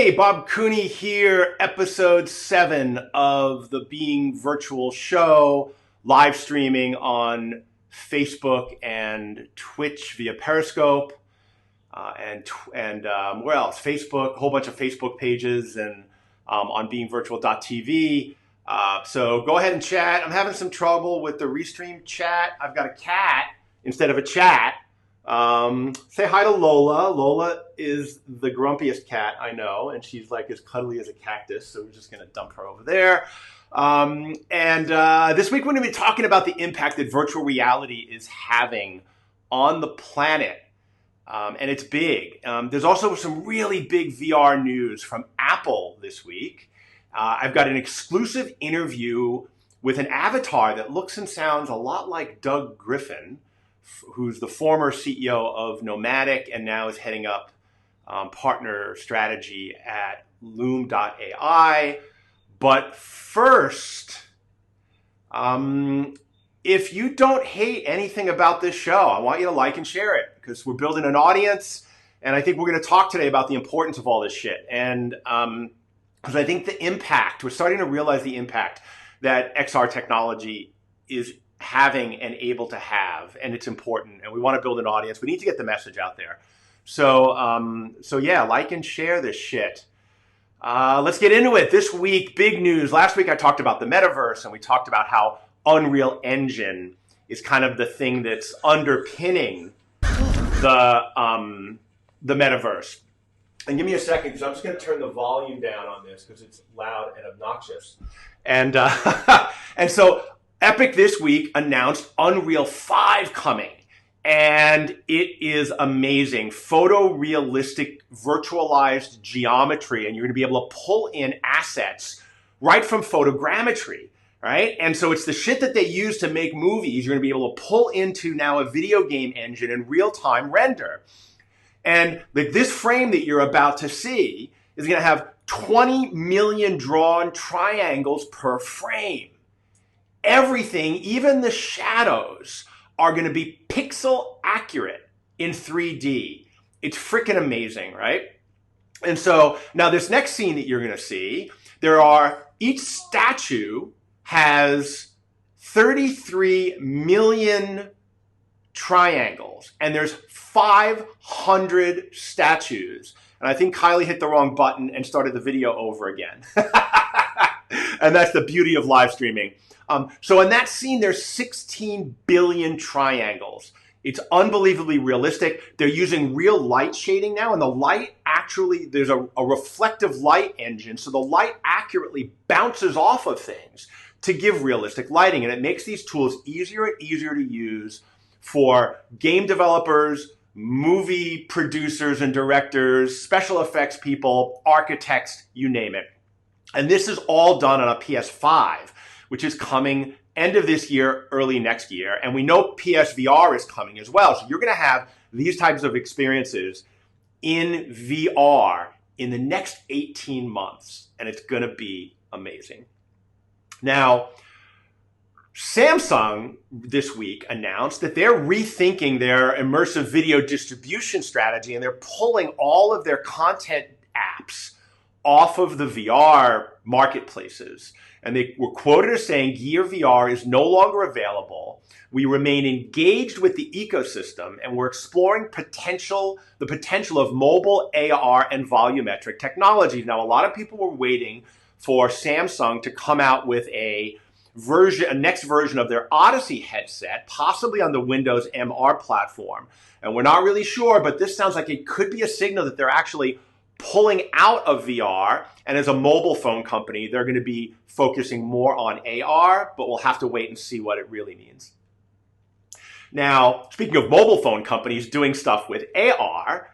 Hey, Bob Cooney here, episode 7 of the Being Virtual show, live streaming on Facebook and Twitch via Periscope, and where else? Facebook, a whole bunch of Facebook pages, and on beingvirtual.tv. So go ahead and chat. I'm having some trouble with the Restream chat. I've got a cat instead of a chat. Say hi to Lola. Lola is the grumpiest cat I know, and she's like as cuddly as a cactus, so we're just going to dump her over there. This week we're going to be talking about the impact that virtual reality is having on the planet, and it's big. There's also some really big VR news from Apple this week. I've got an exclusive interview with an avatar that looks and sounds a lot like Doug Griffin, who's the former CEO of Nomadic and now is heading up partner strategy at Loom.AI. But first, if you don't hate anything about this show, I want you to like and share it because we're building an audience. And I think we're going to talk today about the importance of all this shit. And because I think the impact, we're starting to realize the impact that XR technology is having and able to have, and it's important, and we want to build an audience. We need to get the message out there. So yeah, like and share this shit. Let's get into it. This week, big news. Last week I talked about the metaverse, and we talked about how Unreal Engine is kind of the thing that's underpinning the metaverse. And give me a second, because I'm just going to turn the volume down on this because it's loud and obnoxious. And so Epic this week announced Unreal 5 coming, and it is amazing. Photorealistic virtualized geometry, and you're going to be able to pull in assets right from photogrammetry, right? And so it's the shit that they use to make movies. You're going to be able to pull into now a video game engine and real-time render. And this frame that you're about to see is going to have 20 million drawn triangles per frame. Everything, even the shadows, are going to be pixel accurate in 3D. It's freaking amazing, right? And so now this next scene that you're going to see, each statue has 33 million triangles, and there's 500 statues. And I think Kylie hit the wrong button and started the video over again. And that's the beauty of live streaming. So in that scene, there's 16 billion triangles. It's unbelievably realistic. They're using real light shading now, and the light actually, there's a reflective light engine, so the light accurately bounces off of things to give realistic lighting, and it makes these tools easier and easier to use for game developers, movie producers and directors, special effects people, architects, you name it. And this is all done on a PS5, which is coming end of this year, early next year. And we know PSVR is coming as well. So you're going to have these types of experiences in VR in the next 18 months. And it's going to be amazing. Now, Samsung this week announced that they're rethinking their immersive video distribution strategy, and they're pulling all of their content apps off of the VR marketplaces. And they were quoted as saying, Gear VR is no longer available. We remain engaged with the ecosystem, and we're exploring the potential of mobile AR and volumetric technologies. Now, a lot of people were waiting for Samsung to come out with a next version of their Odyssey headset, possibly on the Windows MR platform. And we're not really sure, but this sounds like it could be a signal that they're actually pulling out of VR, and as a mobile phone company, they're going to be focusing more on AR, but we'll have to wait and see what it really means. Now, speaking of mobile phone companies doing stuff with AR,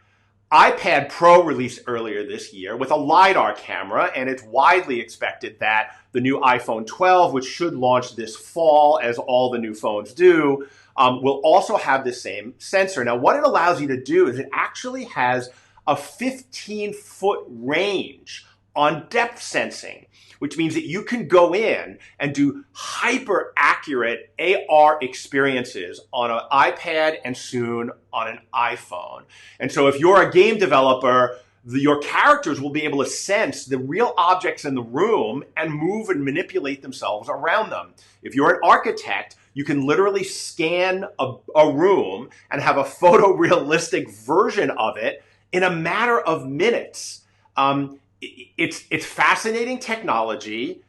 iPad Pro released earlier this year with a LiDAR camera, and it's widely expected that the new iPhone 12, which should launch this fall, as all the new phones do, will also have the same sensor. Now, what it allows you to do is it actually has a 15-foot range on depth sensing, which means that you can go in and do hyper accurate AR experiences on an iPad and soon on an iPhone. And so if you're a game developer, your characters will be able to sense the real objects in the room and move and manipulate themselves around them. If you're an architect, you can literally scan a room and have a photorealistic version of it in a matter of minutes. It's fascinating technology,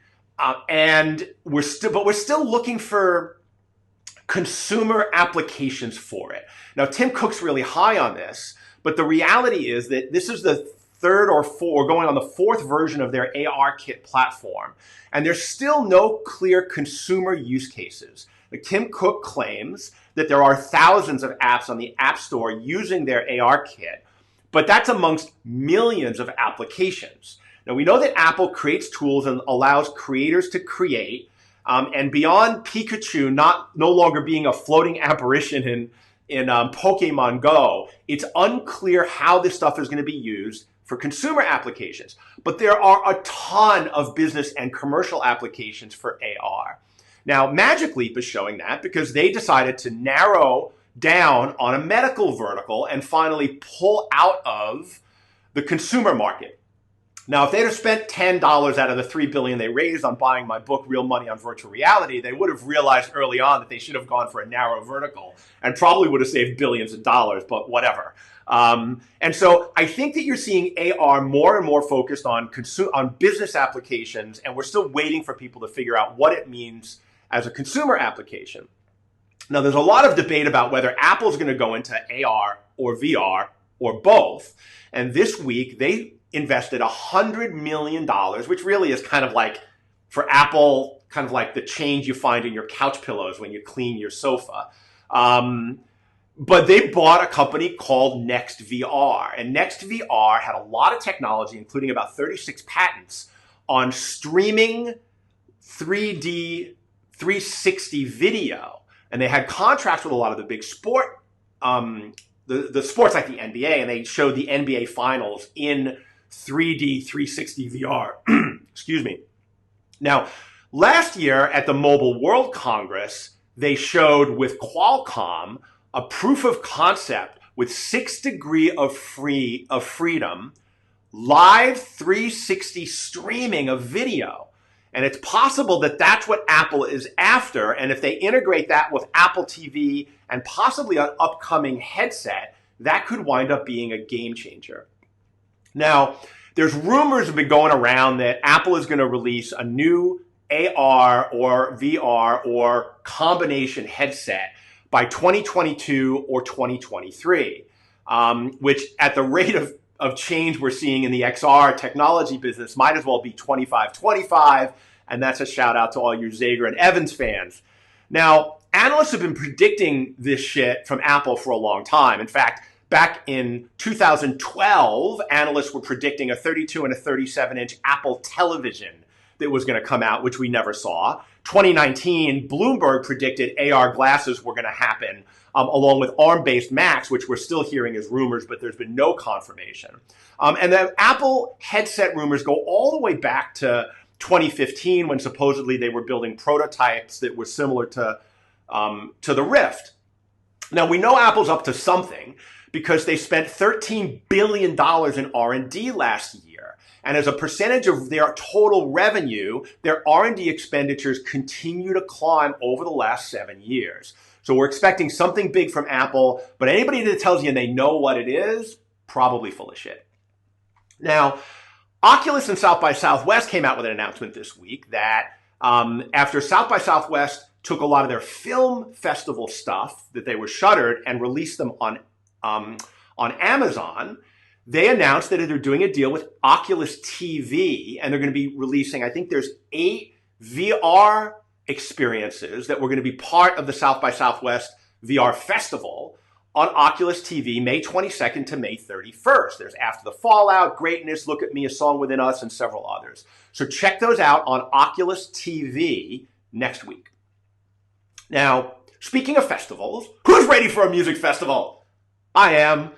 and we're still looking for consumer applications for it. Now, Tim Cook's really high on this, but the reality is that this is the third or going on the fourth version of their AR kit platform, and there's still no clear consumer use cases. Tim Cook claims that there are thousands of apps on the App Store using their AR kit, but that's amongst millions of applications. Now, we know that Apple creates tools and allows creators to create, and beyond Pikachu no longer being a floating apparition in Pokemon Go, it's unclear how this stuff is going to be used for consumer applications. But there are a ton of business and commercial applications for AR. Now, Magic Leap is showing that because they decided to narrow down on a medical vertical and finally pull out of the consumer market. Now, if they'd have spent $10 out of the $3 billion they raised on buying my book, Real Money on Virtual Reality, they would have realized early on that they should have gone for a narrow vertical and probably would have saved billions of dollars, but whatever. And so I think that you're seeing AR more and more focused on business applications, and we're still waiting for people to figure out what it means as a consumer application. Now, there's a lot of debate about whether Apple's going to go into AR or VR or both. And this week, they invested $100 million, which really is kind of like, for Apple, kind of like the change you find in your couch pillows when you clean your sofa. But they bought a company called NextVR. And NextVR had a lot of technology, including about 36 patents, on streaming 3D 360 video. And they had contracts with a lot of the big sport, the sports like the NBA, and they showed the NBA finals in 3D 360 VR. Excuse me. Now, last year at the Mobile World Congress, they showed with Qualcomm a proof of concept with 6 degrees of freedom, live 360 streaming of video. And it's possible that that's what Apple is after. And if they integrate that with Apple TV and possibly an upcoming headset, that could wind up being a game changer. Now, there's rumors have been going around that Apple is going to release a new AR or VR or combination headset by 2022 or 2023, which at the rate of change we're seeing in the XR technology business might as well be 25-25, and that's a shout out to all you Zager and Evans fans. Now, analysts have been predicting this shit from Apple for a long time. In fact, back in 2012, analysts were predicting a 32 and a 37-inch Apple television that was going to come out, which we never saw. 2019, Bloomberg predicted AR glasses were going to happen, along with ARM-based Macs, which we're still hearing as rumors, but there's been no confirmation. And the Apple headset rumors go all the way back to 2015, when supposedly they were building prototypes that were similar to the Rift. Now, we know Apple's up to something because they spent $13 billion in R&D last year. And as a percentage of their total revenue, their R&D expenditures continue to climb over the last 7 years. So we're expecting something big from Apple, but anybody that tells you they know what it is, probably full of shit. Now, Oculus and South by Southwest came out with an announcement this week that after South by Southwest took a lot of their film festival stuff that they were shuttered and released them on Amazon, they announced that they're doing a deal with Oculus TV, and they're going to be releasing, I think there's 8 VR experiences that were going to be part of the South by Southwest VR Festival on Oculus TV, May 22nd to May 31st. There's After the Fallout, Greatness, Look at Me, A Song Within Us, and several others. So check those out on Oculus TV next week. Now, speaking of festivals, who's ready for a music festival? I am.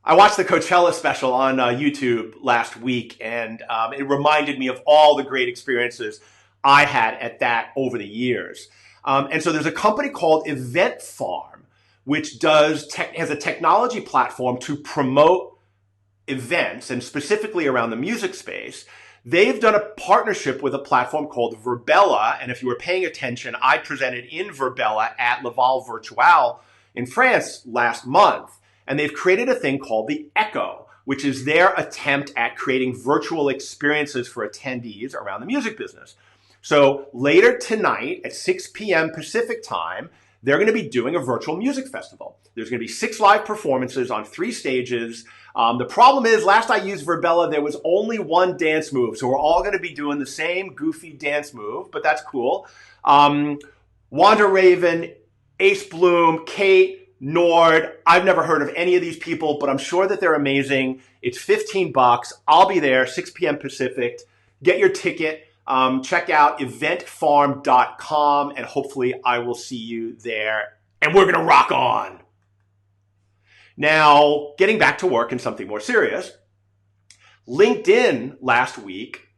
I watched the Coachella special on YouTube last week, and it reminded me of all the great experiences I had at that over the years. And so there's a company called Event Farm, which has a technology platform to promote events, and specifically around the music space, they've done a partnership with a platform called Verbella. And if you were paying attention, I presented in Verbella at Laval Virtual in France last month. And they've created a thing called the Echo, which is their attempt at creating virtual experiences for attendees around the music business. So later tonight at 6 p.m. Pacific time, they're going to be doing a virtual music festival. There's going to be 6 live performances on 3 stages. The problem is, last I used Verbella, there was only one dance move. So we're all going to be doing the same goofy dance move, but that's cool. Wanda Raven, Ace Bloom, Kate, Nord. I've never heard of any of these people, but I'm sure that they're amazing. It's $15. I'll be there, 6 p.m. Pacific. Get your ticket. Check out eventfarm.com, and hopefully I will see you there. And we're going to rock on. Now, getting back to work and something more serious, LinkedIn last week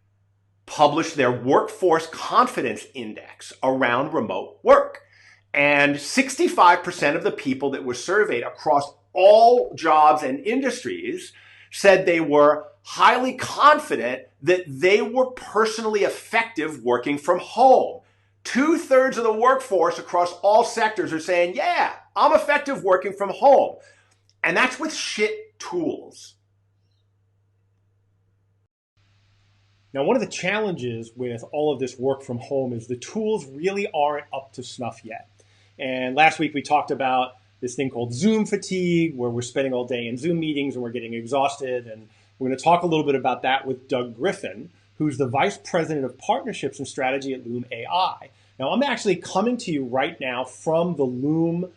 published their Workforce Confidence Index around remote work. And 65% of the people that were surveyed across all jobs and industries said they were highly confident that they were personally effective working from home. 2/3 of the workforce across all sectors are saying, yeah, I'm effective working from home. And that's with shit tools. Now, one of the challenges with all of this work from home is the tools really aren't up to snuff yet. And last week we talked about this thing called Zoom fatigue, where we're spending all day in Zoom meetings and we're getting exhausted. And we're going to talk a little bit about that with Doug Griffin, who's the Vice President of Partnerships and Strategy at Loom.AI. Now, I'm actually coming to you right now from the Loom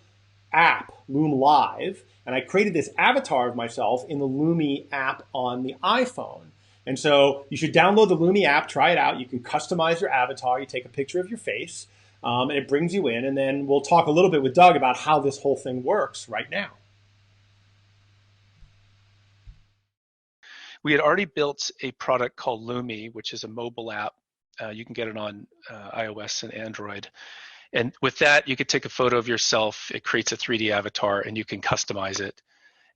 app, Loom Live, and I created this avatar of myself in the Loomi app on the iPhone. And so you should download the Loomi app, try it out. You can customize your avatar. You take a picture of your face, and it brings you in. And then we'll talk a little bit with Doug about how this whole thing works right now. We had already built a product called Loomi, which is a mobile app. You can get it on iOS and Android. And with that, you could take a photo of yourself. It creates a 3D avatar, and you can customize it.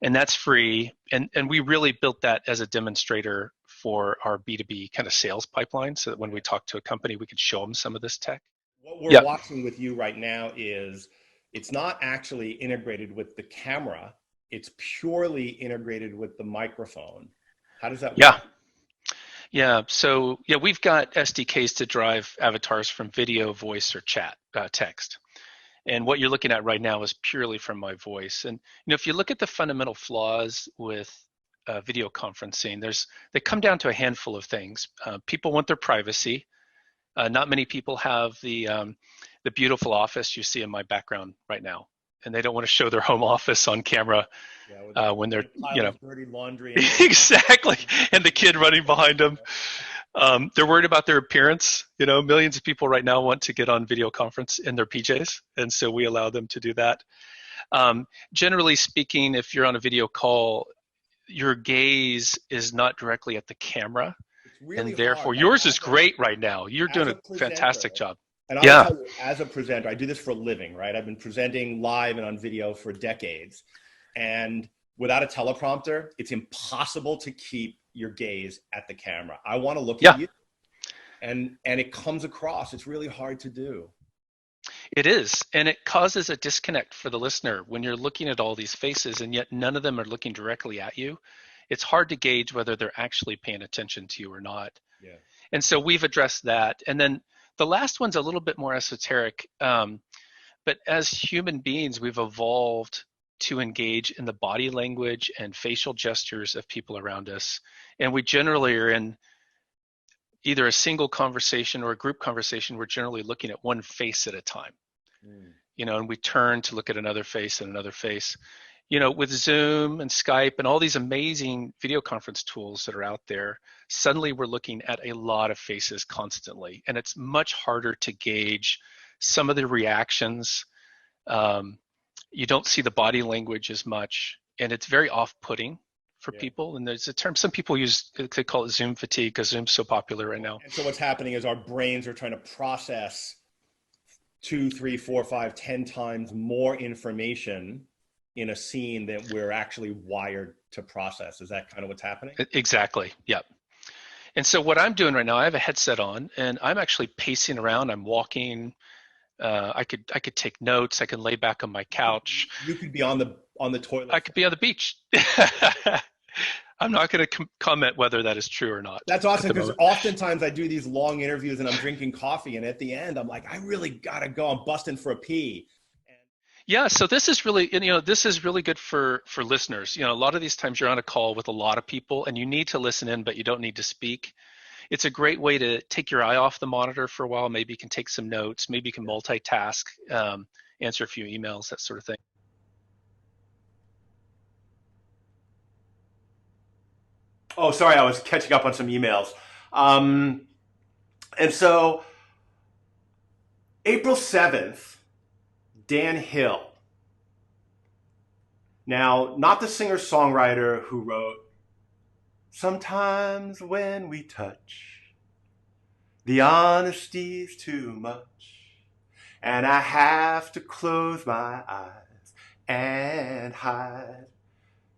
And that's free. And we really built that as a demonstrator for our B2B kind of sales pipeline, so that when we talk to a company, we could show them some of this tech. What we're watching with you right now is it's not actually integrated with the camera. It's purely integrated with the microphone. How does that work? Yeah. So we've got SDKs to drive avatars from video, voice, or chat, text. And what you're looking at right now is purely from my voice. And if you look at the fundamental flaws with video conferencing, they come down to a handful of things. People want their privacy. Not many people have the beautiful office you see in my background right now, and they don't want to show their home office on camera when they're dirty laundry. Exactly, and the kid running behind them. They're worried about their appearance. Millions of people right now want to get on video conference in their PJs, and so we allow them to do that. Generally speaking, if you're on a video call, your gaze is not directly at the camera, really, and therefore yours is great right now. You're doing a fantastic job. And I'll tell you, as a presenter, I do this for a living, right? I've been presenting live and on video for decades. And without a teleprompter, it's impossible to keep your gaze at the camera. I want to look at you. And it comes across. It's really hard to do. It is. And it causes a disconnect for the listener when you're looking at all these faces and yet none of them are looking directly at you. It's hard to gauge whether they're actually paying attention to you or not. Yeah. And so we've addressed that. And then the last one's a little bit more esoteric. But as human beings, we've evolved to engage in the body language and facial gestures of people around us. And we generally are in either a single conversation or a group conversation. We're generally looking at one face at a time, and we turn to look at another face and another face. With Zoom and Skype and all these amazing video conference tools that are out there, suddenly we're looking at a lot of faces constantly, and it's much harder to gauge some of the reactions. You don't see the body language as much, and it's very off-putting for people. And there's a term some people use, they call it Zoom fatigue, because Zoom's so popular right now. And so what's happening is our brains are trying to process 2, 3, 4, 5, 10 times more information in a scene that we're actually wired to process. Is that kind of what's happening? Exactly. Yep. And so what I'm doing right now, I have a headset on, and I'm actually pacing around. I'm walking. I could take notes. I can lay back on my couch. You could be on the toilet. I could be on the beach. I'm not going to comment whether that is true or not. That's awesome, because oftentimes I do these long interviews and I'm drinking coffee, and at the end I'm like, I really gotta go. I'm busting for a pee. Yeah, so this is really, this is really good for listeners. A lot of these times you're on a call with a lot of people and you need to listen in, but you don't need to speak. It's a great way to take your eye off the monitor for a while. Maybe you can take some notes. Maybe you can multitask, answer a few emails, that sort of thing. Oh, sorry, I was catching up on some emails. And so April 7th, Dan Hill. Now, not the singer-songwriter who wrote, "Sometimes when we touch, the honesty's too much, and I have to close my eyes and hide."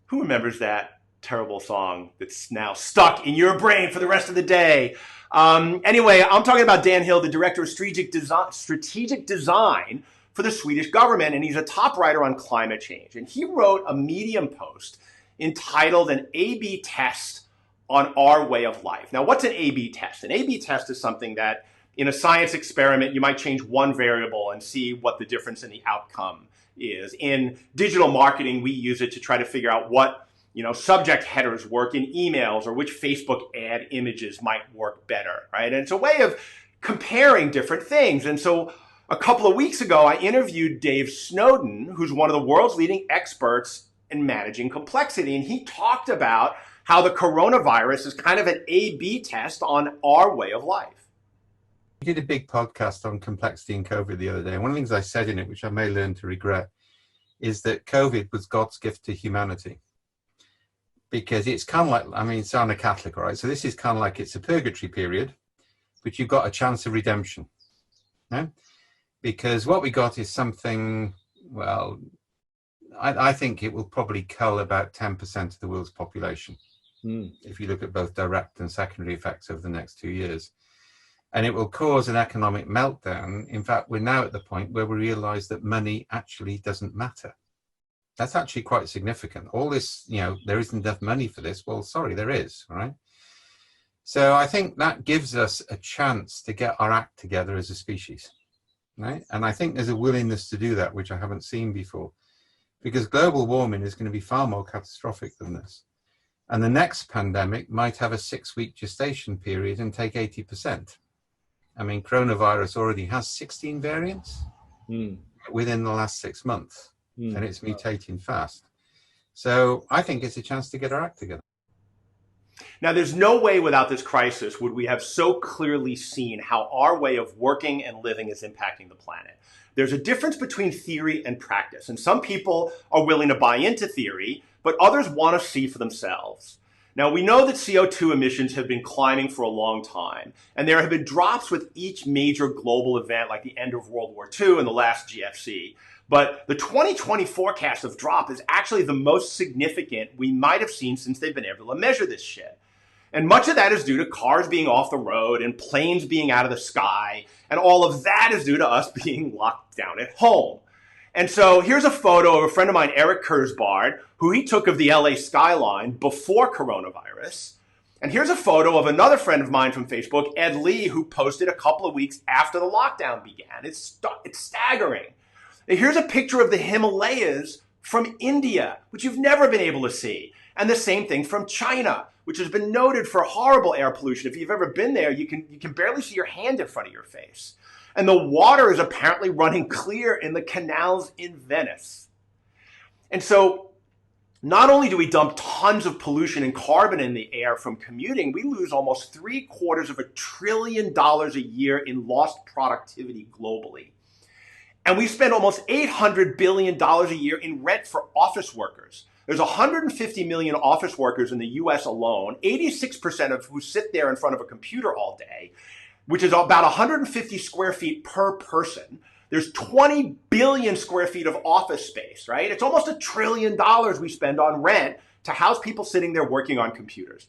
Who remembers that terrible song that's now stuck in your brain for the rest of the day? Anyway, I'm talking about Dan Hill, the director of strategic design for the Swedish government, and he's a top writer on climate change. And he wrote a Medium post entitled "An A/B Test on Our Way of Life." Now, what's an A/B test? An A/B test is something that in a science experiment, you might change one variable and see what the difference in the outcome is. In digital marketing, we use it to try to figure out what subject headers work in emails, or which Facebook ad images might work better, right? And it's a way of comparing different things. And so a couple of weeks ago, I interviewed Dave Snowden, who's one of the world's leading experts in managing complexity. And he talked about how the coronavirus is kind of an A/B test on our way of life. We did a big podcast on complexity and COVID the other day. And one of the things I said in it, which I may learn to regret, is that COVID was God's gift to humanity. Because it's kind of like, so I'm a Catholic, all right? So this is kind of like, it's a purgatory period, but you've got a chance of redemption. No? Because what we got is something, well, I think it will probably cull about 10% of the world's population. If you look at both direct and secondary effects over the next 2 years. And it will cause an economic meltdown. In fact, we're now at the point where we realize that money actually doesn't matter. That's actually quite significant. All this, there isn't enough money for this. Well, sorry, there is, right? So I think that gives us a chance to get our act together as a species, right? And I think there's a willingness to do that, which I haven't seen before, because global warming is going to be far more catastrophic than this. And the next pandemic might have a 6-week gestation period and take 80%. Coronavirus already has 16 variants within the last 6 months. And it's mutating fast. So I think it's a chance to get our act together. Now, there's no way without this crisis would we have so clearly seen how our way of working and living is impacting the planet. There's a difference between theory and practice, and some people are willing to buy into theory, but others want to see for themselves. Now, we know that CO2 emissions have been climbing for a long time, and there have been drops with each major global event, like the end of World War II and the last GFC. But the 2020 forecast of drop is actually the most significant we might have seen since they've been able to measure this shit. And much of that is due to cars being off the road and planes being out of the sky. And all of that is due to us being locked down at home. And so here's a photo of a friend of mine, Eric Kurzbard, who he took of the LA skyline before coronavirus. And here's a photo of another friend of mine from Facebook, Ed Lee, who posted a couple of weeks after the lockdown began. It's staggering. Here's a picture of the Himalayas from India, which you've never been able to see. And the same thing from China, which has been noted for horrible air pollution. If you've ever been there, you can barely see your hand in front of your face. And the water is apparently running clear in the canals in Venice. And so not only do we dump tons of pollution and carbon in the air from commuting, we lose almost $750 billion a year in lost productivity globally. And we spend almost $800 billion a year in rent for office workers. There's 150 million office workers in the US alone, 86% of who sit there in front of a computer all day, which is about 150 square feet per person. There's 20 billion square feet of office space, right? It's almost $1 trillion we spend on rent to house people sitting there working on computers.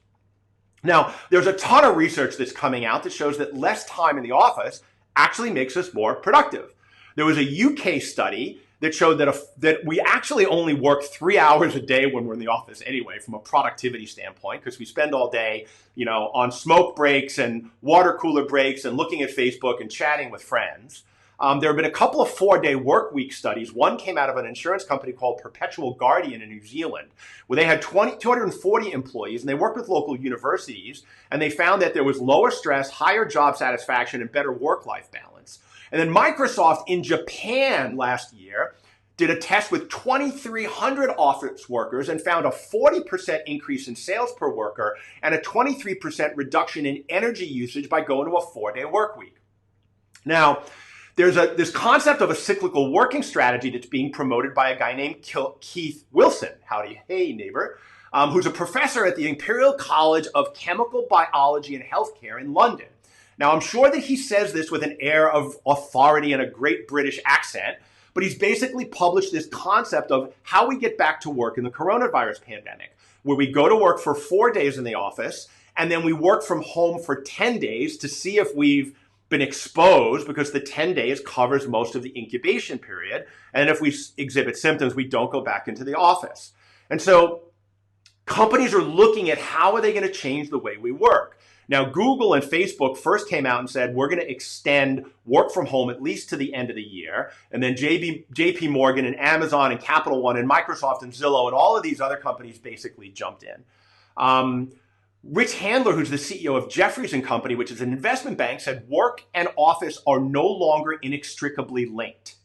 Now, there's a ton of research that's coming out that shows that less time in the office actually makes us more productive. There was a UK study that showed that we actually only work 3 hours a day when we're in the office anyway, from a productivity standpoint, because we spend all day, on smoke breaks and water cooler breaks and looking at Facebook and chatting with friends. There have been a couple of 4-day work week studies. One came out of an insurance company called Perpetual Guardian in New Zealand, where they had 240 employees, and they worked with local universities, and they found that there was lower stress, higher job satisfaction, and better work-life balance. And then Microsoft in Japan last year did a test with 2,300 office workers and found a 40% increase in sales per worker and a 23% reduction in energy usage by going to a 4-day work week. Now, there's this concept of a cyclical working strategy that's being promoted by a guy named Keith Wilson. Howdy, hey neighbor, who's a professor at the Imperial College of Chemical Biology and Healthcare in London. Now, I'm sure that he says this with an air of authority and a great British accent, but he's basically published this concept of how we get back to work in the coronavirus pandemic, where we go to work for 4 days in the office, and then we work from home for 10 days to see if we've been exposed, because the 10 days covers most of the incubation period. And if we exhibit symptoms, we don't go back into the office. And so companies are looking at how are they going to change the way we work. Now, Google and Facebook first came out and said, we're going to extend work from home at least to the end of the year. And then JP Morgan and Amazon and Capital One and Microsoft and Zillow and all of these other companies basically jumped in. Rich Handler, who's the CEO of Jefferies and Company, which is an investment bank, said work and office are no longer inextricably linked.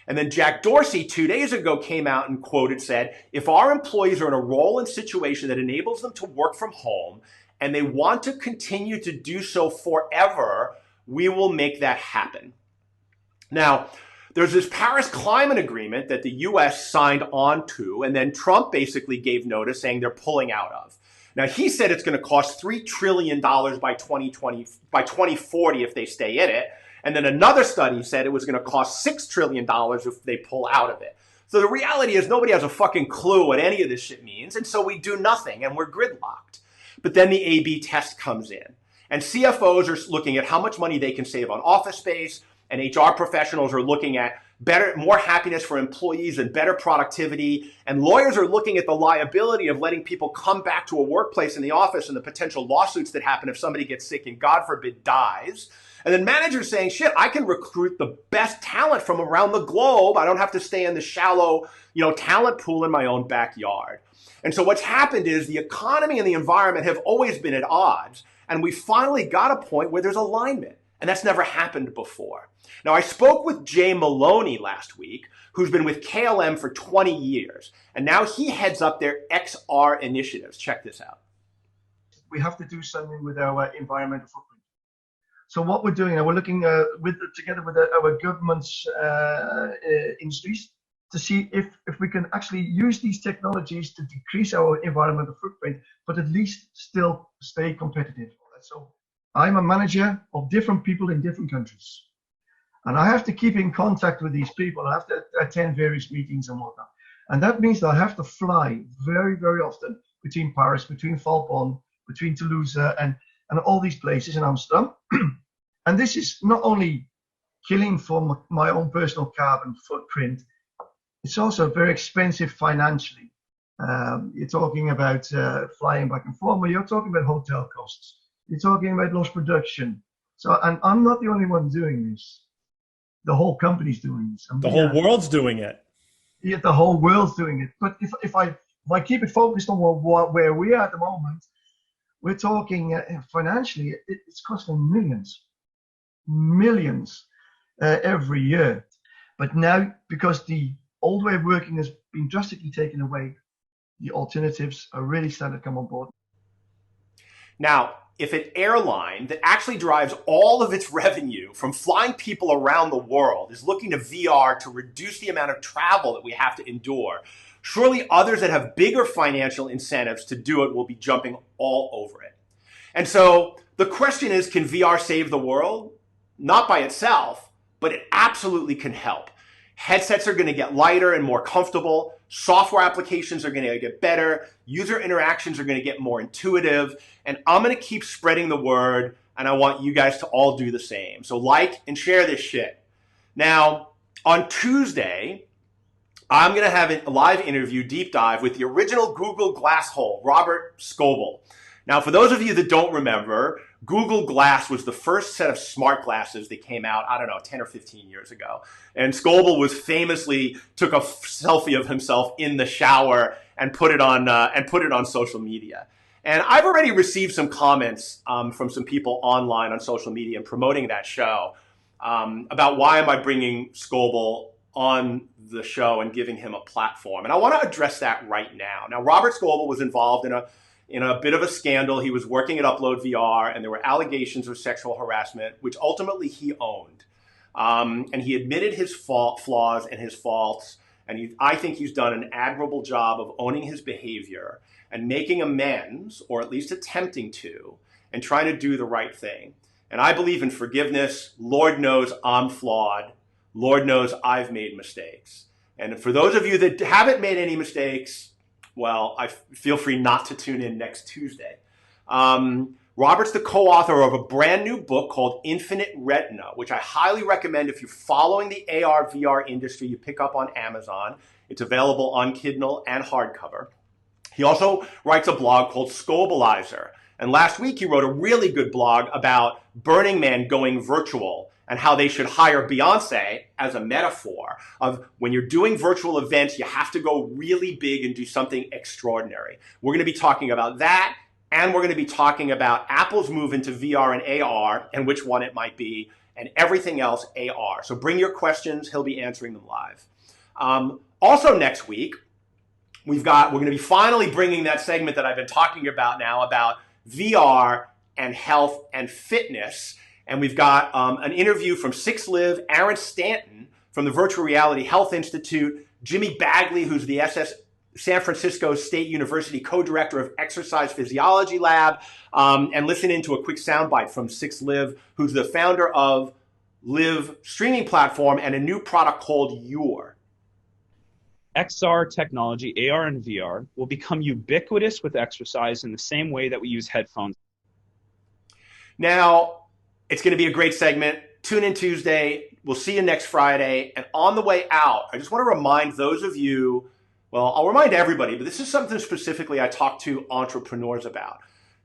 And then Jack Dorsey 2 days ago came out and said, if our employees are in a role and situation that enables them to work from home and they want to continue to do so forever, we will make that happen. Now, there's this Paris Climate Agreement that the US signed on to, and then Trump basically gave notice saying they're pulling out of. Now, he said it's going to cost $3 trillion by 2040 if they stay in it. And then another study said it was going to cost $6 trillion if they pull out of it. So the reality is nobody has a fucking clue what any of this shit means. And so we do nothing and we're gridlocked. But then the A/B test comes in. And CFOs are looking at how much money they can save on office space. And HR professionals are looking at more happiness for employees and better productivity. And lawyers are looking at the liability of letting people come back to a workplace in the office and the potential lawsuits that happen if somebody gets sick and God forbid dies. And then managers saying, shit, I can recruit the best talent from around the globe. I don't have to stay in the shallow, talent pool in my own backyard. And so what's happened is the economy and the environment have always been at odds. And we finally got a point where there's alignment. And that's never happened before. Now, I spoke with Jae Maloney last week, who's been with KLM for 20 years. And now he heads up their XR initiatives. Check this out. We have to do something with our environmental footprint. So what we're doing, we're looking together with our government's industries to see if we can actually use these technologies to decrease our environmental footprint, but at least still stay competitive. So I'm a manager of different people in different countries. And I have to keep in contact with these people. I have to attend various meetings and whatnot. And that means that I have to fly very, very often between Paris, between Valbonne, between Toulouse, and all these places in Amsterdam. And this is not only killing for my own personal carbon footprint, it's also very expensive financially. You're talking about flying back and forth, but you're talking about hotel costs. You're talking about lost production. So, and I'm not the only one doing this. The whole company's doing this. The whole world's doing it. Yeah, the whole world's doing it. But if I keep it focused on where we are at the moment, we're talking financially, it's costing millions every year. But now, because the old way of working has been drastically taken away, the alternatives are really starting to come on board. Now, if an airline that actually drives all of its revenue from flying people around the world is looking to VR to reduce the amount of travel that we have to endure, surely others that have bigger financial incentives to do it will be jumping all over it. And so the question is, can VR save the world? Not by itself, but it absolutely can help. Headsets are going to get lighter and more comfortable. Software applications are going to get better. User interactions are going to get more intuitive. And I'm going to keep spreading the word, and I want you guys to all do the same. So like and share this shit. Now, on Tuesday, I'm going to have a live interview, deep dive, with the original Google Glass hole, Robert Scoble. Now, for those of you that don't remember, Google Glass was the first set of smart glasses that came out, 10 or 15 years ago. And Scoble was famously took a selfie of himself in the shower and put it on social media. And I've already received some comments from some people online on social media and promoting that show about why am I bringing Scoble on the show and giving him a platform. And I want to address that right now. Now, Robert Scoble was involved in a bit of a scandal. He was working at Upload VR, and there were allegations of sexual harassment, which ultimately he owned. And he admitted his flaws and his faults. And I think he's done an admirable job of owning his behavior and making amends, or at least attempting to, and trying to do the right thing. And I believe in forgiveness. Lord knows I'm flawed. Lord knows I've made mistakes. And for those of you that haven't made any mistakes, well, I feel free not to tune in next Tuesday. Robert's the co-author of a brand new book called Infinite Retina, which I highly recommend if you're following the AR, VR industry, you pick up on Amazon. It's available on Kindle and hardcover. He also writes a blog called Scobalizer. And last week he wrote a really good blog about Burning Man going virtual and how they should hire Beyonce as a metaphor of when you're doing virtual events, you have to go really big and do something extraordinary. We're going to be talking about that, and we're going to be talking about Apple's move into VR and AR and which one it might be, and everything else AR. So bring your questions. He'll be answering them live. Also next week, we're going to be finally bringing that segment that I've been talking about now about VR and health and fitness. And we've got an interview from 6Live, Aaron Stanton from the Virtual Reality Health Institute, Jimmy Bagley, who's the San Francisco State University co-director of Exercise Physiology Lab, and listen into a quick soundbite from 6Live, who's the founder of Live streaming platform and a new product called Your. XR technology, AR and VR, will become ubiquitous with exercise in the same way that we use headphones. Now, it's going to be a great segment. Tune in Tuesday. We'll see you next Friday. And on the way out, I just want to remind those of you, well, I'll remind everybody, but this is something specifically I talk to entrepreneurs about.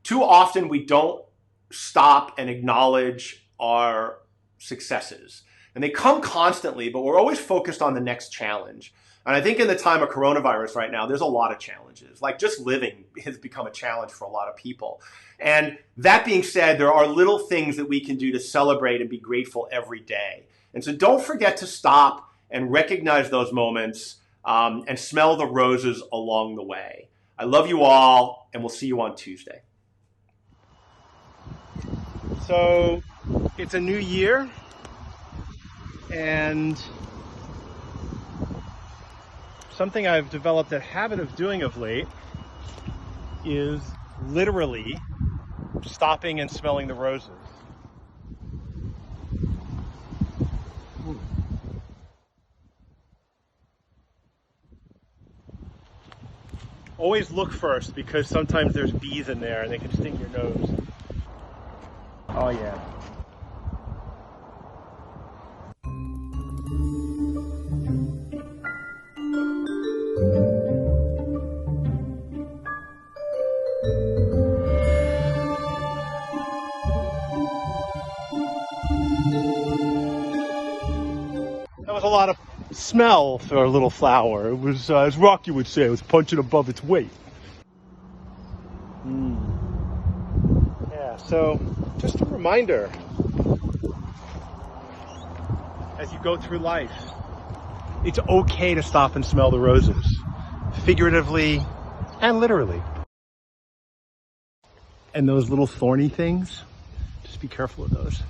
Too often we don't stop and acknowledge our successes. And they come constantly, but we're always focused on the next challenge. And I think in the time of coronavirus right now, there's a lot of challenges. Like just living has become a challenge for a lot of people. And that being said, there are little things that we can do to celebrate and be grateful every day. And so don't forget to stop and recognize those moments and smell the roses along the way. I love you all, and we'll see you on Tuesday. So it's a new year, and something I've developed a habit of doing of late is literally stopping and smelling the roses. Always look first, because sometimes there's bees in there and they can sting your nose. Oh yeah. That was a lot of smell for a little flower. It was, as Rocky would say, it was punching above its weight. Yeah, so just a reminder as you go through life, it's okay to stop and smell the roses, figuratively and literally. And those little thorny things, just be careful of those.